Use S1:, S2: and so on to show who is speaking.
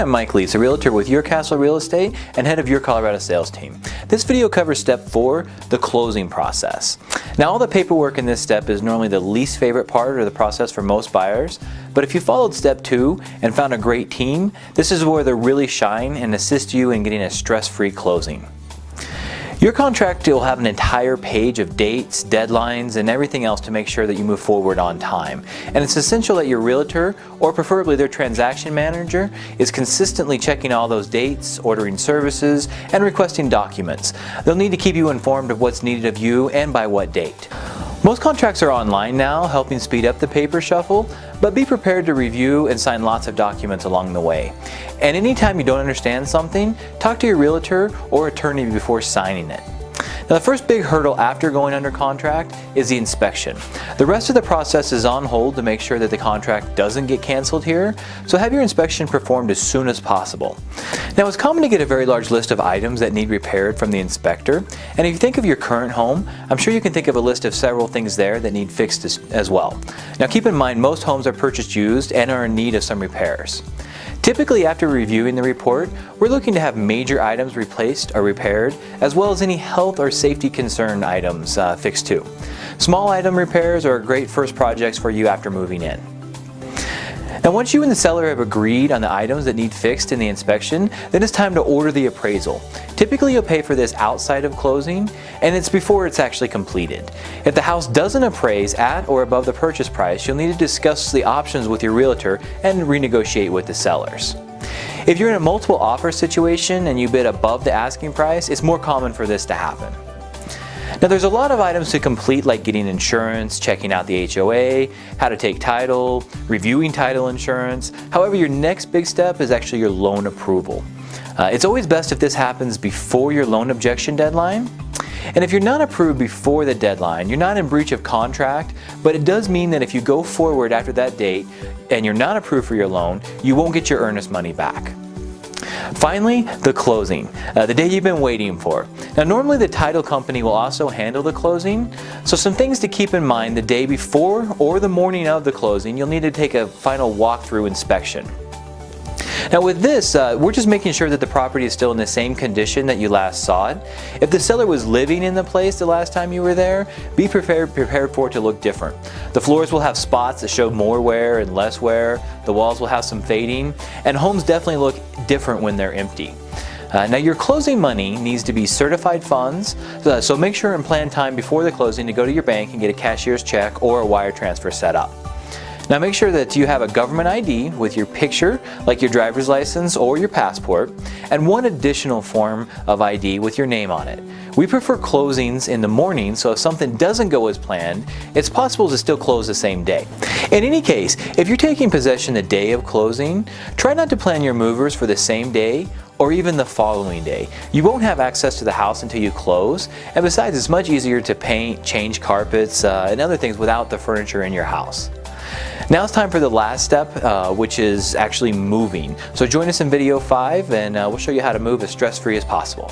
S1: I'm Mike Leese, a realtor with Your Castle Real Estate and head of Your Colorado sales team. This video covers step 4, the closing process. Now all the paperwork in this step is normally the least favorite part of the process for most buyers, but if you followed step 2 and found a great team, this is where they really shine and assist you in getting a stress-free closing. Your contract will have an entire page of dates, deadlines, and everything else to make sure that you move forward on time. And it's essential that your realtor, or preferably their transaction manager, is consistently checking all those dates, ordering services, and requesting documents. They'll need to keep you informed of what's needed of you and by what date. Most contracts are online now, helping speed up the paper shuffle, but be prepared to review and sign lots of documents along the way. And anytime you don't understand something, talk to your realtor or attorney before signing it. Now the first big hurdle after going under contract is the inspection. The rest of the process is on hold to make sure that the contract doesn't get canceled here, so have your inspection performed as soon as possible. Now it's common to get a very large list of items that need repaired from the inspector, and if you think of your current home, I'm sure you can think of a list of several things there that need fixed as well. Now keep in mind most homes are purchased used and are in need of some repairs. Typically after reviewing the report, we're looking to have major items replaced or repaired, as well as any health or safety concern items fixed too. Small item repairs are great first projects for you after moving in. Now once you and the seller have agreed on the items that need fixed in the inspection, then it's time to order the appraisal. Typically you'll pay for this outside of closing, and it's before it's actually completed. If the house doesn't appraise at or above the purchase price, you'll need to discuss the options with your realtor and renegotiate with the sellers. If you're in a multiple offer situation and you bid above the asking price, it's more common for this to happen. Now there's a lot of items to complete, like getting insurance, checking out the HOA, how to take title, reviewing title insurance. However, your next big step is actually your loan approval. It's always best if this happens before your loan objection deadline. And if you're not approved before the deadline, you're not in breach of contract, but it does mean that if you go forward after that date and you're not approved for your loan, you won't get your earnest money back. Finally, the closing, the day you've been waiting for. Now normally the title company will also handle the closing, so some things to keep in mind: the day before or the morning of the closing, you'll need to take a final walkthrough inspection. Now with this, we're just making sure that the property is still in the same condition that you last saw it. If the seller was living in the place the last time you were there, be prepared for it to look different. The floors will have spots that show more wear and less wear, the walls will have some fading, and homes definitely look different when they're empty. Now your closing money needs to be certified funds, so make sure and plan time before the closing to go to your bank and get a cashier's check or a wire transfer set up. Now make sure that you have a government ID with your picture, like your driver's license or your passport, and one additional form of ID with your name on it. We prefer closings in the morning, so if something doesn't go as planned, it's possible to still close the same day. In any case, if you're taking possession the day of closing, try not to plan your movers for the same day or even the following day. You won't have access to the house until you close, and besides, it's much easier to paint, change carpets, and other things without the furniture in your house. Now it's time for the last step, which is actually moving. So join us in video 5 and we'll show you how to move as stress-free as possible.